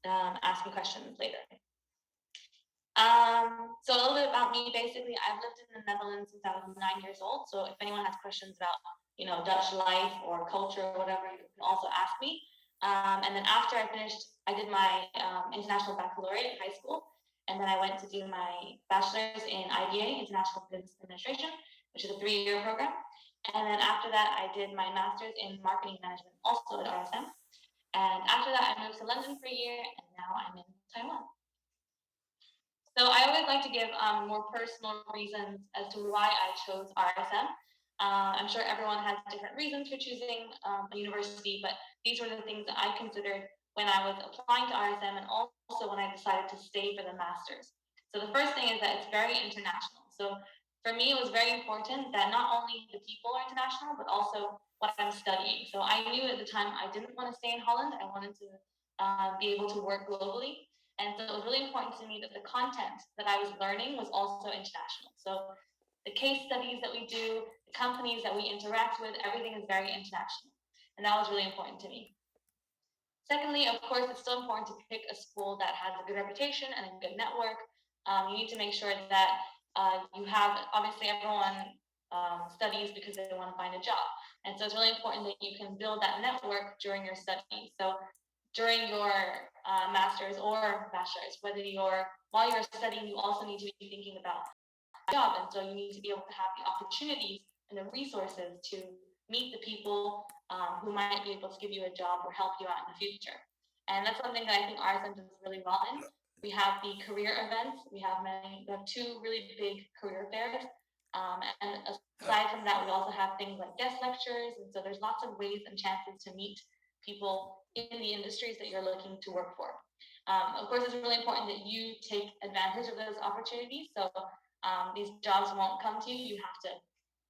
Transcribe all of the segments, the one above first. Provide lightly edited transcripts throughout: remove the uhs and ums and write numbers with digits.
ask me questions later. So a little bit about me. Basically, I've lived in the Netherlands since I was 9 years old. So if anyone has questions about, Dutch life or culture or whatever, you can also ask me. And then after I finished, I did my international baccalaureate in high school, and then I went to do my bachelor's in IBA, International Business Administration, which is a 3-year program. And then after that, I did my master's in marketing management, also at RSM. And after that, I moved to London for a year, and now I'm in Taiwan. So I always like to give more personal reasons as to why I chose RSM. I'm sure everyone has different reasons for choosing a university, but these were the things that I considered when I was applying to RSM and also when I decided to stay for the master's. So the first thing is that it's very international. So for me, it was very important that not only the people are international, but also what I'm studying. So I knew at the time I didn't want to stay in Holland. I wanted to be able to work globally. And so it was really important to me that the content that I was learning was also international. So the case studies that we do, the companies that we interact with, everything is very international. And that was really important to me. Secondly, of course, it's still important to pick a school that has a good reputation and a good network. You need to make sure that you have, obviously, everyone studies because they want to find a job. And so it's really important that you can build that network during your studies. So during your master's or bachelor's, while you're studying, you also need to be thinking about a job. And so you need to be able to have the opportunities and the resources to meet the people who might be able to give you a job or help you out in the future. And that's something that I think RSM does really well in. We have the career events. We have 2 really big career fairs. And aside from that, we also have things like guest lectures. And so there's lots of ways and chances to meet people in the industries that you're looking to work for. Of course, it's really important that you take advantage of those opportunities. So these jobs won't come to you. You have to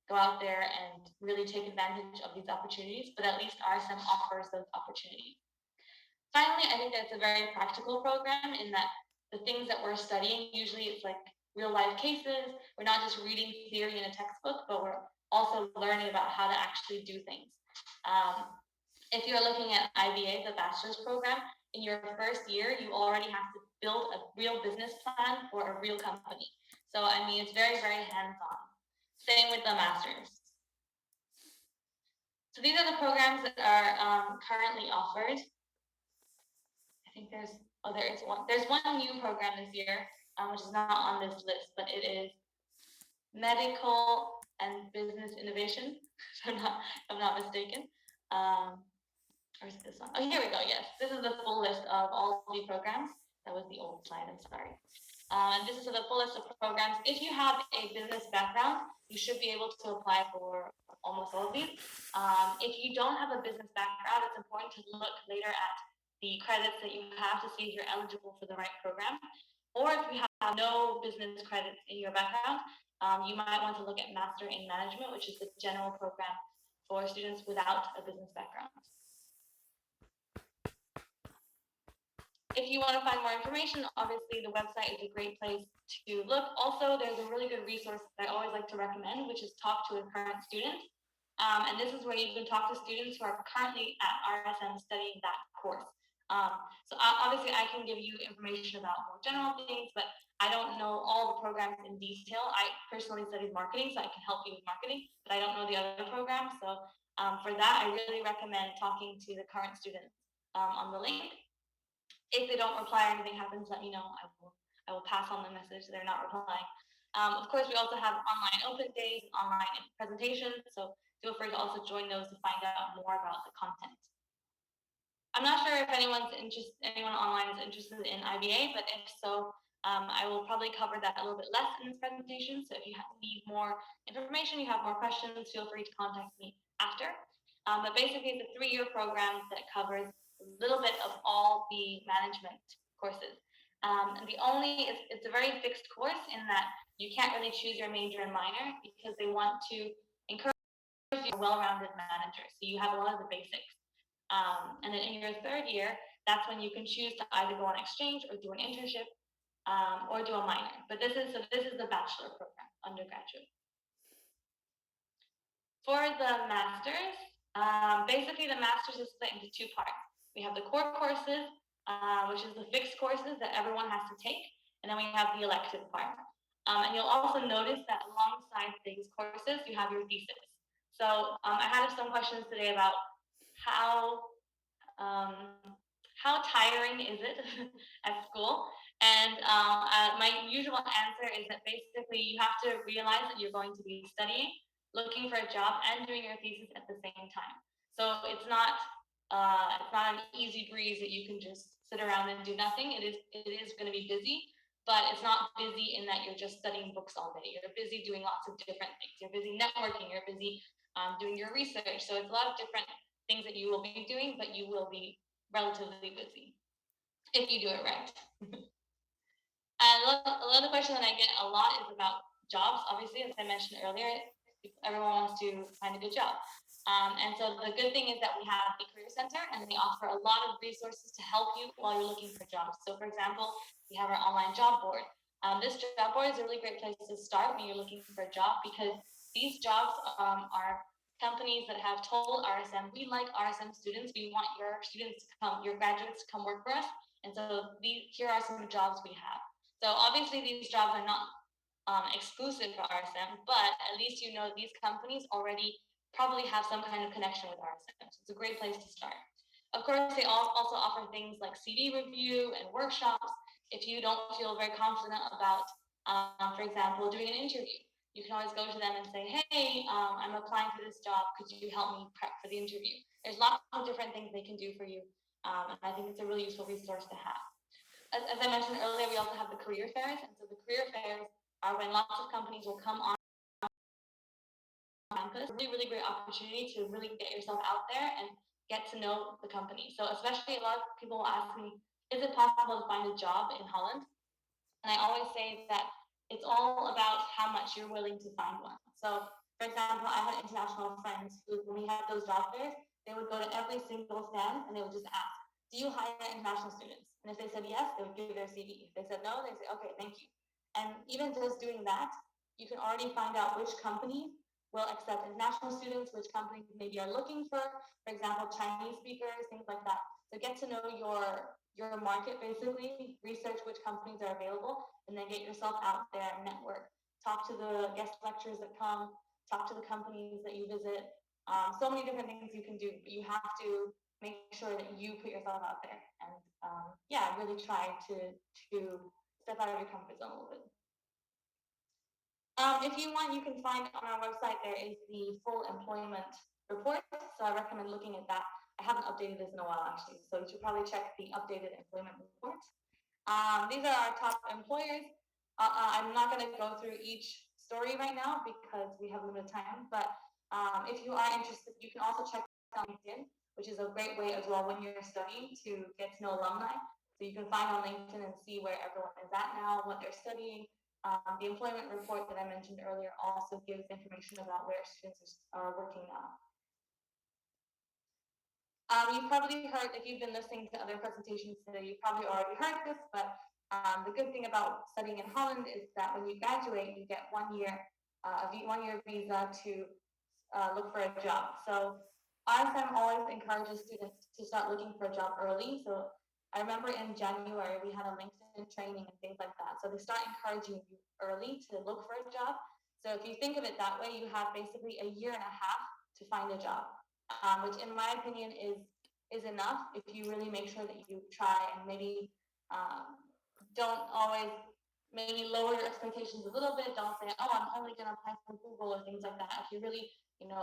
go out there and really take advantage of these opportunities, but at least RSM offers those opportunities. Finally, I think that it's a very practical program in that the things that we're studying, usually it's like real life cases. We're not just reading theory in a textbook, but we're also learning about how to actually do things. If you're looking at IBA, the bachelor's program, in your first year, you already have to build a real business plan for a real company. So, I mean, it's very, very hands-on. Same with the master's. So these are the programs that are currently offered. I think there's one new program this year, which is not on this list, but it is medical and business innovation, if I'm not mistaken. Or is it this one? Oh, here we go. Yes, this is the full list of all the programs. That was the old slide. I'm sorry. And this is the full list of programs. If you have a business background, you should be able to apply for almost all of these. If you don't have a business background, it's important to look later at the credits that you have to see if you're eligible for the right program. Or if you have no business credits in your background, you might want to look at Master in Management, which is the general program for students without a business background. If you want to find more information, obviously the website is a great place to look. Also, there's a really good resource that I always like to recommend, which is Talk to a Current Student. And this is where you can talk to students who are currently at RSM studying that course. So obviously I can give you information about more general things, but I don't know all the programs in detail. I personally studied marketing, so I can help you with marketing, but I don't know the other programs. So for that, I really recommend talking to the current students on the link. If they don't reply or anything happens, let me know. I will pass on the message they're not replying. Of course, we also have online open days, online presentations, so feel free to also join those to find out more about the content. I'm not sure if anyone online is interested in IBA, but if so, I will probably cover that a little bit less in this presentation. So if you need more information, you have more questions, feel free to contact me after. But basically, it's a 3-year program that covers a little bit of all the management courses. And it's a very fixed course in that you can't really choose your major and minor because they want to encourage you to be a well-rounded manager. So you have a lot of the basics. And then in your 3rd year, that's when you can choose to either go on exchange or do an internship or do a minor. But this is the bachelor program, undergraduate. For the master's, basically the master's is split into 2 parts. We have the core courses, which is the fixed courses that everyone has to take, and then we have the elective part. And you'll also notice that alongside these courses, you have your thesis. So I had some questions today about how um, how tiring is it at school? And my usual answer is that basically you have to realize that you're going to be studying, looking for a job, and doing your thesis at the same time. So it's not an easy breeze that you can just sit around and do nothing. It is going to be busy, but it's not busy in that you're just studying books all day. You're busy doing lots of different things. You're busy networking. You're busy doing your research. So it's a lot of different things that you will be doing, but you will be relatively busy if you do it right. And another question that I get a lot is about jobs. Obviously, as I mentioned earlier, everyone wants to find a good job. And so the good thing is that we have a career center and they offer a lot of resources to help you while you're looking for jobs. So for example, we have our online job board. This job board is a really great place to start when you're looking for a job because these jobs are companies that have told RSM, we like RSM students, we want your students to come, your graduates to come work for us. And so here are some jobs we have. So obviously these jobs are not exclusive for RSM, but at least you know these companies already probably have some kind of connection with RSM. So it's a great place to start. Of course, they also offer things like CV review and workshops. If you don't feel very confident about, for example, doing an interview, you can always go to them and say, hey, I'm applying for this job. Could you help me prep for the interview? There's lots of different things they can do for you. And I think it's a really useful resource to have. As I mentioned earlier, we also have the career fairs. And so the career fairs are when lots of companies will come on campus. Really, really great opportunity to really get yourself out there and get to know the company. So especially a lot of people will ask me, is it possible to find a job in Holland? And I always say that it's all about how much you're willing to find one. So for example, I had international friends who, when we had those job fairs, they would go to every single stand and they would just ask, do you hire international students? And if they said yes, they would give their CV. If they said no, they say, okay, thank you. And even just doing that, you can already find out which companies will accept international students, which companies maybe are looking for example, Chinese speakers, things like that. So get to know your market basically, research which companies are available, and then get yourself out there and network. Talk to the guest lecturers that come, talk to the companies that you visit. So many different things you can do, but you have to make sure that you put yourself out there and really try to step out of your comfort zone a little bit. If you want, you can find on our website there is the full employment report. So I recommend looking at that. I haven't updated this in a while actually, so you should probably check the updated employment report. These are our top employers. I'm not going to go through each story right now because we have limited time, but if you are interested, you can also check on LinkedIn, which is a great way as well when you're studying to get to know alumni. So you can find on LinkedIn and see where everyone is at now, what they're studying. The employment report that I mentioned earlier also gives information about where students are working now. You've probably heard, if you've been listening to other presentations today, you've probably already heard this, but the good thing about studying in Holland is that when you graduate, you get 1 year, a 1 year visa to look for a job. So RSM always encourages students to start looking for a job early. So I remember in January, we had a LinkedIn training and things like that. So they start encouraging you early to look for a job. So if you think of it that way, you have basically a year and a half to find a job, which in my opinion is enough if you really make sure that you try and maybe don't always maybe lower your expectations a little bit. Don't say, oh, I'm only going to apply for Google or things like that. If you really,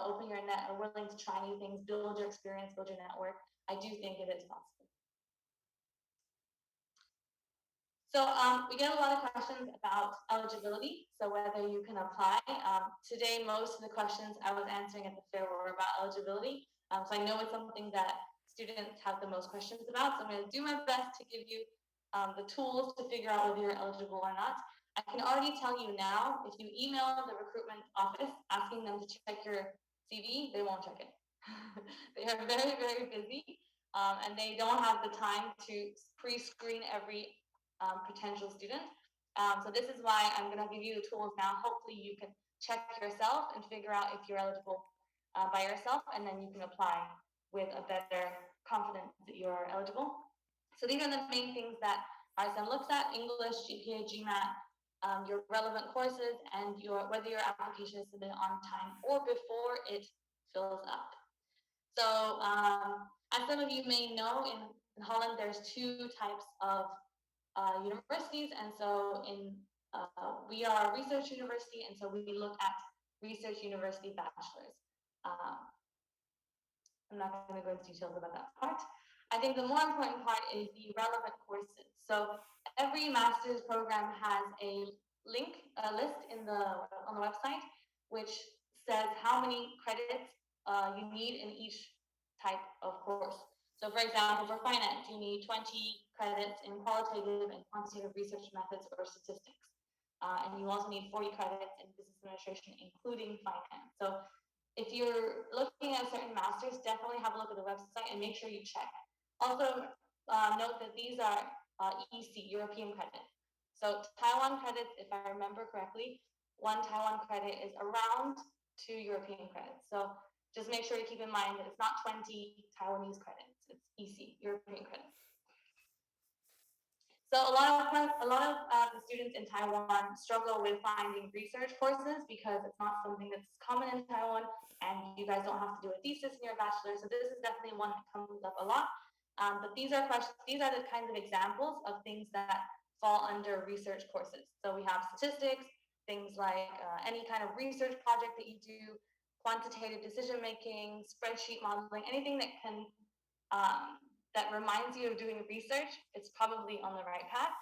open your net, are willing to try new things, build your experience, build your network, I do think it is possible. So we get a lot of questions about eligibility, so whether you can apply. Today, most of the questions I was answering at the fair were about eligibility. So I know it's something that students have the most questions about, so I'm going to do my best to give you the tools to figure out whether you're eligible or not. I can already tell you now, if you email the recruitment office asking them to check your CV, they won't check it. They are very, very busy, and they don't have the time to pre-screen every potential student. So this is why I'm going to give you the tools now. Hopefully you can check yourself and figure out if you're eligible by yourself, and then you can apply with a better confidence that you're eligible. So these are the main things that RSM looks at: English, GPA, GMAT, your relevant courses, and whether your application is submitted on time or before it fills up. So as some of you may know, in Holland, there's two types of universities, and so we are a research university, and so we look at research university bachelors. I'm not going to go into details about that part. I think the more important part is the relevant courses. So every master's program has a link, a list on the website, which says how many credits you need in each type of course. So for example, for finance, you need 20 credits in qualitative and quantitative research methods or statistics. And you also need 40 credits in business administration, including finance. So if you're looking at certain masters, definitely have a look at the website and make sure you check. Also, note that these are EC, European credits. So Taiwan credits, if I remember correctly, one Taiwan credit is around 2 European credits. So just make sure you keep in mind that it's not 20 Taiwanese credits, it's EC, European credits. So a lot of the students in Taiwan struggle with finding research courses because it's not something that's common in Taiwan, and you guys don't have to do a thesis in your bachelor. So this is definitely one that comes up a lot. But these are the kinds of examples of things that fall under research courses. So we have statistics, things like any kind of research project that you do, quantitative decision making, spreadsheet modeling, anything that can that reminds you of doing research, it's probably on the right path.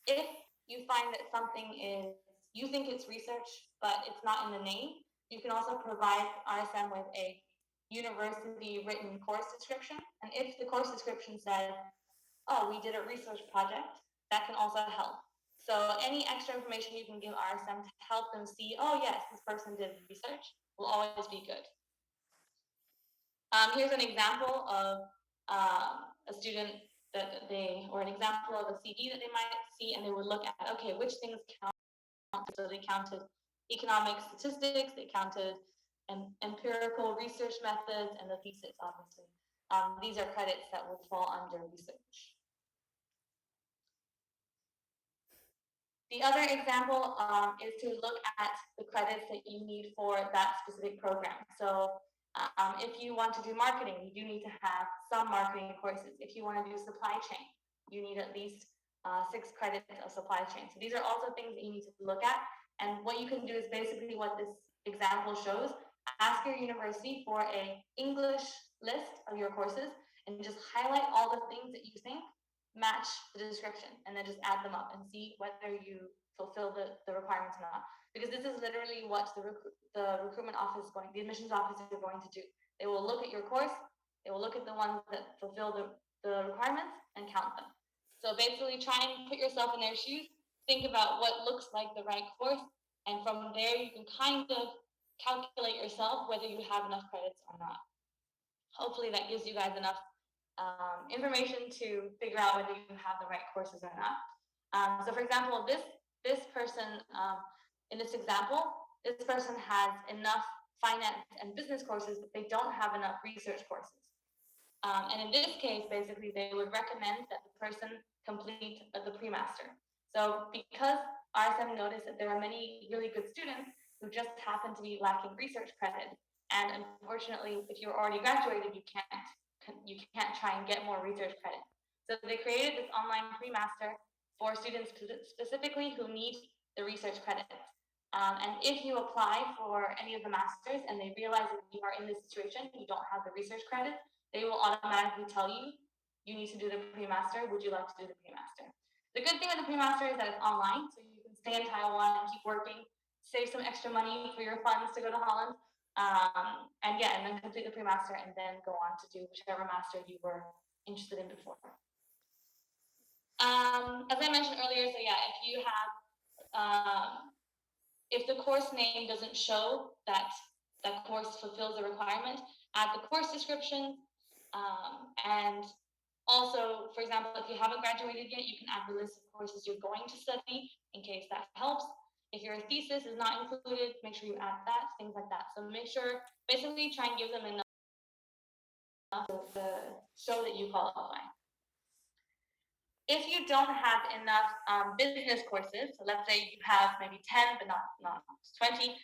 If you find that something is, you think it's research, but it's not in the name, you can also provide RSM with a university written course description. And if the course description says, oh, we did a research project, that can also help. So any extra information you can give RSM to help them see, oh yes, this person did research, will always be good. Here's an example of a student that or an example of a CD that they might see, and they would look at, okay, which things count. So they counted economic statistics, they counted empirical research methods, and the thesis, obviously. These are credits that would fall under research. The other example is to look at the credits that you need for that specific program. So if you want to do marketing, you do need to have some marketing courses. If you want to do supply chain, you need at least 6 credits of supply chain. So these are also things that you need to look at. And what you can do is basically what this example shows. Ask your university for an English list of your courses and just highlight all the things that you think match the description, and then just add them up and see whether you fulfill the requirements or not. Because this is literally what the recruitment office the admissions office are going to do. They will look at your course, they will look at the ones that fulfill the requirements and count them. So basically try and put yourself in their shoes, think about what looks like the right course, and from there you can kind of calculate yourself whether you have enough credits or not. Hopefully that gives you guys enough information to figure out whether you have the right courses or not. So for example, this person, in this example, this person has enough finance and business courses, but they don't have enough research courses. And in this case, basically, they would recommend that the person complete the pre-master. So because RSM noticed that there are many really good students who just happen to be lacking research credit, and unfortunately, if you're already graduated, you can't try and get more research credit. So they created this online pre-master for students specifically who need the research credits. And if you apply for any of the masters and they realize that you are in this situation, you don't have the research credit, they will automatically tell you, you need to do the pre-master, would you like to do the pre-master? The good thing with the pre-master is that it's online, so you can stay in Taiwan and keep working, save some extra money for your funds to go to Holland, and then complete the pre-master and then go on to do whichever master you were interested in before. As I mentioned earlier, so yeah, if you have, if the course name doesn't show that that course fulfills the requirement, add the course description, and also, for example, if you haven't graduated yet, you can add the list of courses you're going to study in case that helps. If your thesis is not included, make sure you add that, things like that. So make sure, basically try and give them enough to show that you qualify. If you don't have enough business courses, so let's say you have maybe 10, but not 20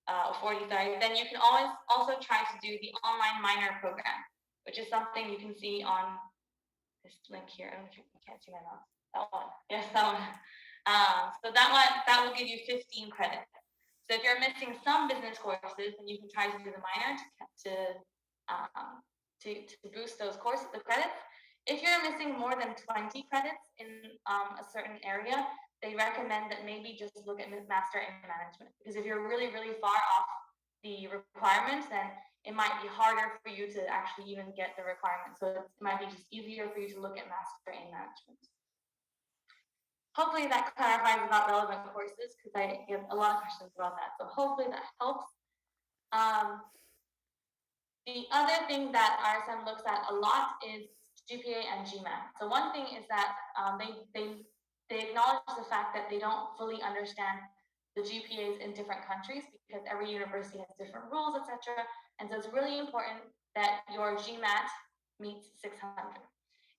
or 40, sorry, then you can always also try to do the online minor program, which is something you can see on this link here. I don't know if you can't see my mouse. That one. Yes, that one. So that will give you 15 credits. So if you're missing some business courses, then you can try to do the minor to boost those courses, the credits. If you're missing more than 20 credits in a certain area, they recommend that maybe just look at master in management, because if you're really, really far off the requirements, then it might be harder for you to actually even get the requirements. So it might be just easier for you to look at master in management. Hopefully that clarifies about relevant courses, because I get a lot of questions about that. So hopefully that helps. The other thing that RSM looks at a lot is GPA and GMAT. So one thing is that they acknowledge the fact that they don't fully understand the GPAs in different countries, because every university has different rules, etc. And so it's really important that your GMAT meets 600.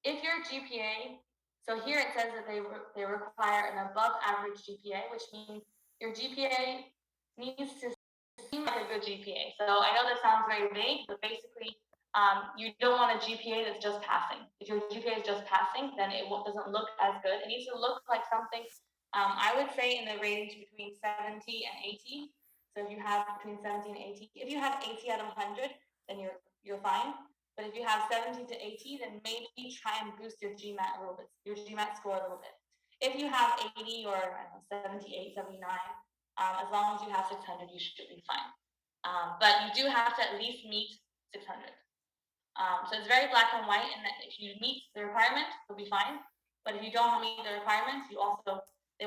If your GPA, so here it says that they require an above average GPA, which means your GPA needs to seem like a good GPA. So I know that sounds very vague, but basically you don't want a GPA that's just passing. If your GPA is just passing, then it doesn't look as good. It needs to look like something, I would say, in the range between 70 and 80. So if you have between 70 and 80, if you have 80 out of 100, then you're fine. But if you have 70 to 80, then maybe try and boost your GMAT a little bit, your GMAT score a little bit. If you have 80 or I don't know, 78, 79, as long as you have 600, you should be fine. But you do have to at least meet 600. So it's very black and white in that if you meet the requirement, you'll be fine. But if you don't meet the requirements, they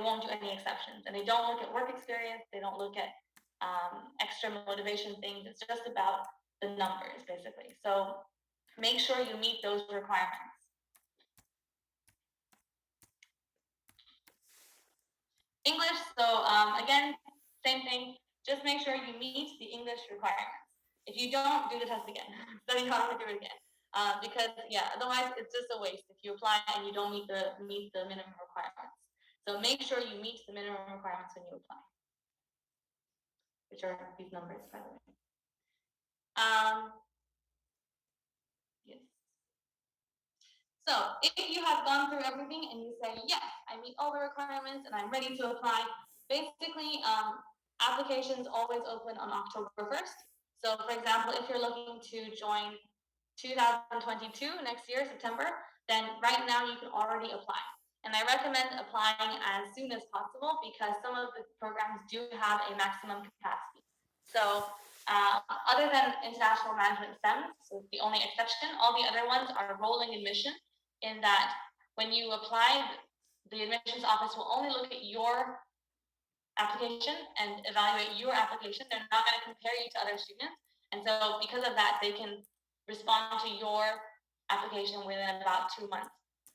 won't do any exceptions. And they don't look at work experience. They don't look at extra motivation things. It's just about the numbers, basically. So make sure you meet those requirements. English, so again, same thing. Just make sure you meet the English requirements. If you don't, do the test again. Study hard, do it again. Because yeah, otherwise it's just a waste if you apply and you don't meet the minimum requirements. So make sure you meet the minimum requirements when you apply, which are these numbers, by the way. Yes. So if you have gone through everything and you say, yes, I meet all the requirements and I'm ready to apply, basically applications always open on October 1st. So for example, if you're looking to join 2022 next year, September, then right now you can already apply. And I recommend applying as soon as possible because some of the programs do have a maximum capacity. So other than international management STEM, so the only exception, all the other ones are rolling admission, in that when you apply, the admissions office will only look at your application and evaluate your application. They're not going to compare you to other students. And so because of that, they can respond to your application within about 2 months,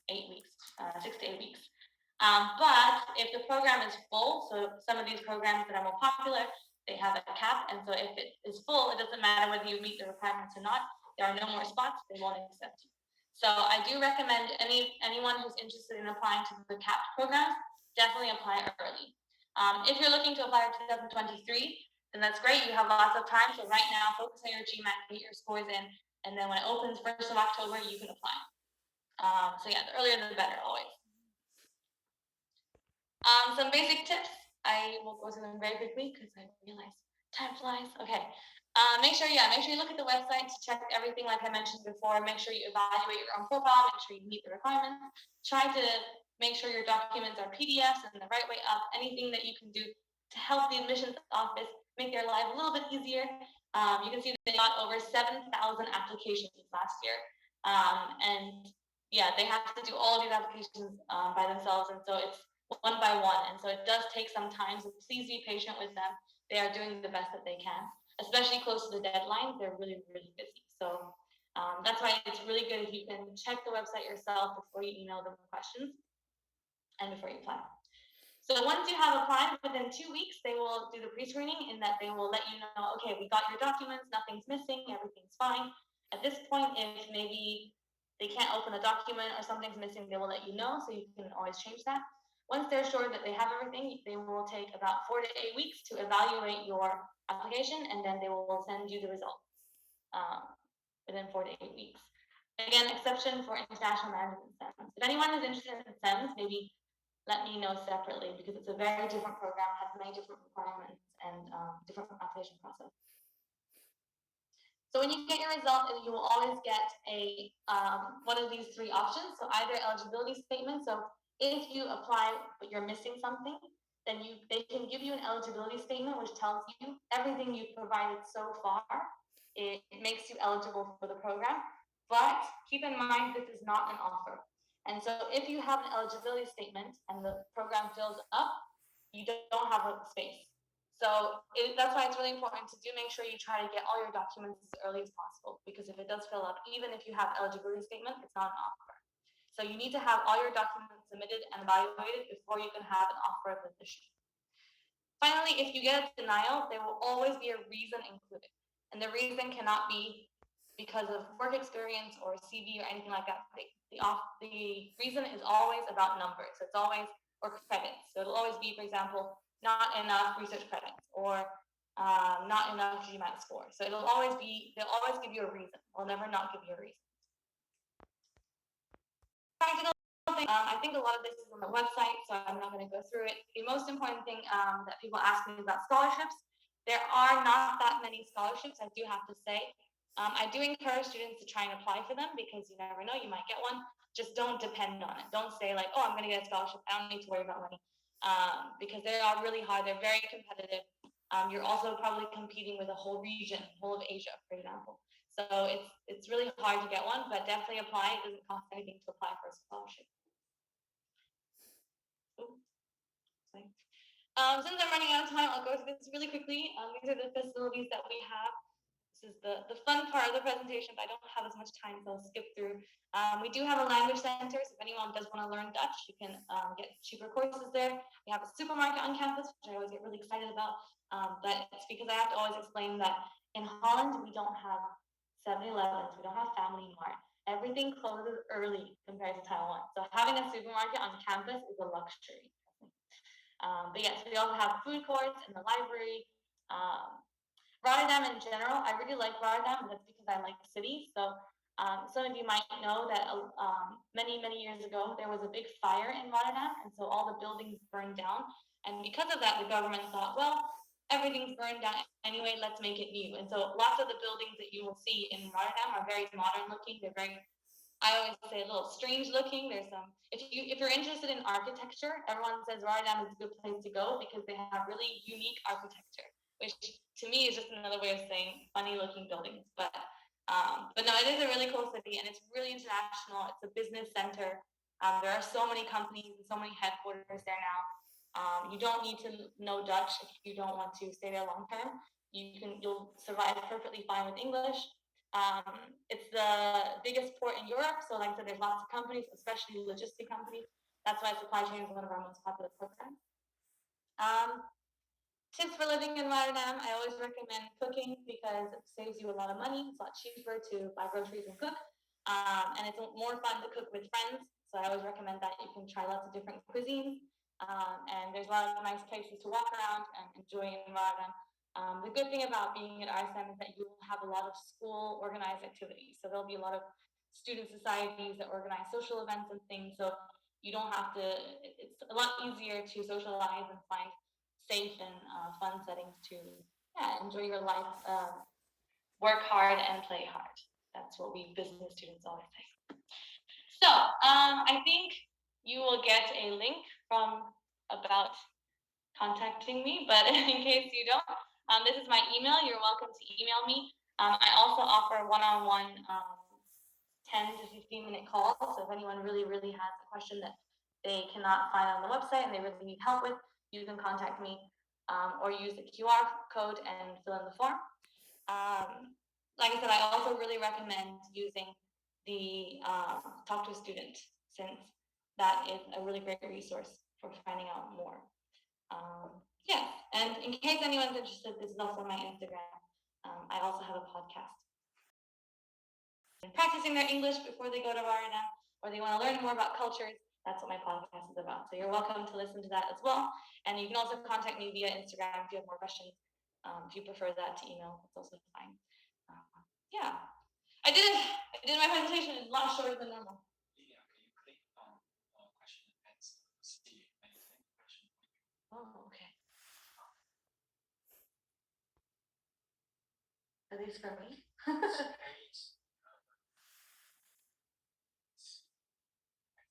8 weeks, 6 to 8 weeks. But if the program is full, so some of these programs that are more popular, they have a cap. And so if it is full, it doesn't matter whether you meet the requirements or not. There are no more spots. They won't accept you. So I do recommend anyone who's interested in applying to the capped programs, definitely apply early. If you're looking to apply for 2023, then that's great. You have lots of time. So right now, focus on your GMAT, get your scores in, and then when it opens 1st of October, you can apply. So yeah, the earlier the better, always. Some basic tips. I will go through them very quickly because I realize time flies. Okay. Make sure you look at the website to check everything like I mentioned before. Make sure you evaluate your own profile. Make sure you meet the requirements. Try to make sure your documents are PDFs and the right way up. Anything that you can do to help the admissions office make their life a little bit easier. You can see that they got over 7,000 applications last year. And yeah, they have to do all of these applications by themselves. And so it's one by one. And so it does take some time. So please be patient with them. They are doing the best that they can, especially close to the deadline. They're really, really busy. So that's why it's really good if you can check the website yourself before you email them questions and before you apply. So once you have applied, within 2 weeks, they will do the pre-screening in that they will let you know, okay, we got your documents, nothing's missing, everything's fine. At this point, if maybe they can't open a document or something's missing, they will let you know, so you can always change that. Once they're sure that they have everything, they will take about 4 to 8 weeks to evaluate your application, and then they will send you the results within 4 to 8 weeks. Again, exception for international management SEMs. If anyone is interested in SEMs, maybe let me know separately, because it's a very different program, has many different requirements and different application process. So when you get your result, you will always get a one of these three options. So either eligibility statement. So if you apply but you're missing something, then they can give you an eligibility statement which tells you everything you've provided so far. It makes you eligible for the program. But keep in mind, this is not an offer. And so if you have an eligibility statement and the program fills up, you don't have a space. So that's why it's really important to make sure you try to get all your documents as early as possible, because if it does fill up, even if you have eligibility statement, it's not an offer. So you need to have all your documents submitted and evaluated before you can have an offer of admission. Finally, if you get a denial, there will always be a reason included. And the reason cannot be because of work experience or CV or anything like that. The reason is always about numbers. So it's always, or credits. So it'll always be, for example, not enough research credits, or not enough GMAT score. So they'll always give you a reason. They'll never not give you a reason. Practical thing, I think a lot of this is on the website, so I'm not going to go through it. The most important thing that people ask me about scholarships, there are not that many scholarships, I do have to say. I do encourage students to try and apply for them, because you never know, you might get one. Just don't depend on it. Don't say like, oh, I'm going to get a scholarship, I don't need to worry about money, because they are really hard. They're very competitive. You're also probably competing with a whole region, whole of Asia, for example. So it's really hard to get one, but definitely apply. It doesn't cost anything to apply for a scholarship. Since I'm running out of time, I'll go through this really quickly. These are the facilities that we have. This is the fun part of the presentation, but I don't have as much time, so I'll skip through. We do have a language center, so if anyone does want to learn Dutch, you can get cheaper courses there. We have a supermarket on campus, which I always get really excited about, but it's because I have to always explain that in Holland, we don't have 7-Elevens, we don't have Family Mart. Everything closes early compared to Taiwan. So having a supermarket on campus is a luxury. But yes, we also have food courts in the library. Rotterdam in general, I really like Rotterdam, but that's because I like the city. So some of you might know that many, many years ago, there was a big fire in Rotterdam, and so all the buildings burned down. And because of that, the government thought, well, everything's burned down anyway, let's make it new. And so lots of the buildings that you will see in Rotterdam are very modern looking. They're very, I always say, a little strange looking. There's some, if you're interested in architecture, everyone says Rotterdam is a good place to go because they have really unique architecture, which to me is just another way of saying funny looking buildings. But no, it is a really cool city, and it's really international. It's a business center. There are so many companies and so many headquarters there now. You don't need to know Dutch if you don't want to stay there long term. You'll survive perfectly fine with English. It's the biggest port in Europe, so like I said, there's lots of companies, especially logistic companies. That's why supply chain is one of our most popular programs. Tips for living in Rotterdam, I always recommend cooking because it saves you a lot of money. It's a lot cheaper to buy groceries and cook, and it's more fun to cook with friends. So I always recommend that. You can try lots of different cuisines, and there's a lot of nice places to walk around and enjoy in Rotterdam. The good thing about being at Rsm is that you will have a lot of school organized activities. So there'll be a lot of student societies that organize social events and things. So you don't have to, it's a lot easier to socialize and find safe and fun settings to enjoy your life, work hard and play hard. That's what we business students always say. So I think you will get a link from about contacting me, but in case you don't, this is my email. You're welcome to email me. I also offer one-on-one 10 to 15-minute calls. So if anyone really, really has a question that they cannot find on the website and they really need help with, you can contact me or use the QR code and fill in the form. Like I said, I also really recommend using the Talk to a Student, since that is a really great resource for finding out more. And in case anyone's interested, this is also my Instagram. I also have a podcast. practicing their English before they go to Rotterdam, or they want to learn more about cultures, that's what my podcast is about. So you're welcome to listen to that as well. And you can also contact me via Instagram if you have more questions. If you prefer that to email, that's also fine. Yeah, I did it. I did my presentation. It's a lot shorter than normal. Yeah, can you click on question and see anything question? Oh, okay. Are these for me?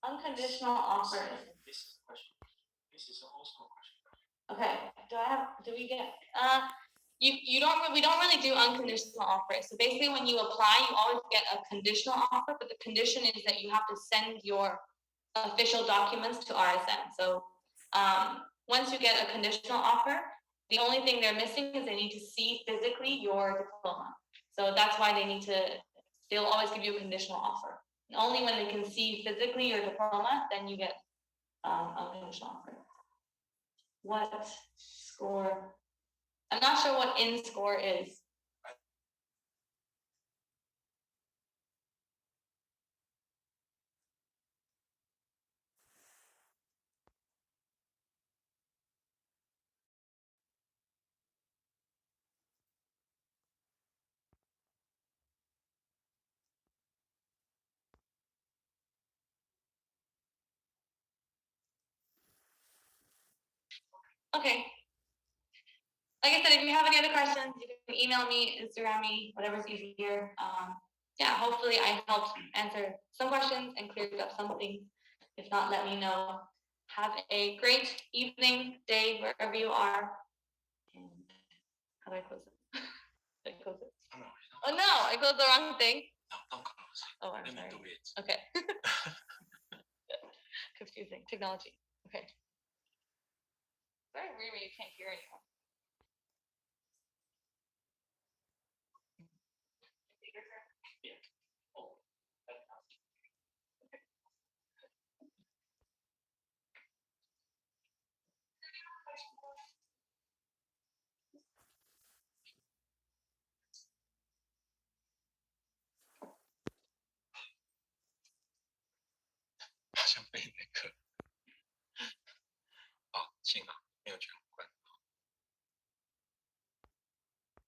Unconditional offers. This is a question. This is also a question. Okay. Do we get we don't really do unconditional offers. So basically when you apply, you always get a conditional offer, but the condition is that you have to send your official documents to RSM. So once you get a conditional offer, the only thing they're missing is they need to see physically your diploma. So that's why they'll always give you a conditional offer. And only when they can see physically your diploma, then you get unconditional offer. What score? I'm not sure what in score is. Okay. Like I said, if you have any other questions, you can email me, Instagram me, whatever's easier. Yeah, hopefully I helped answer some questions and cleared up something. If not, let me know. Have a great evening, day, wherever you are. And how do I close it? Did I close it? Oh no, I closed the wrong thing. No, don't close it. Oh, I'm Let sorry. me do it. Okay. Confusing. Technology. Okay. Very weird when you can't hear anyone.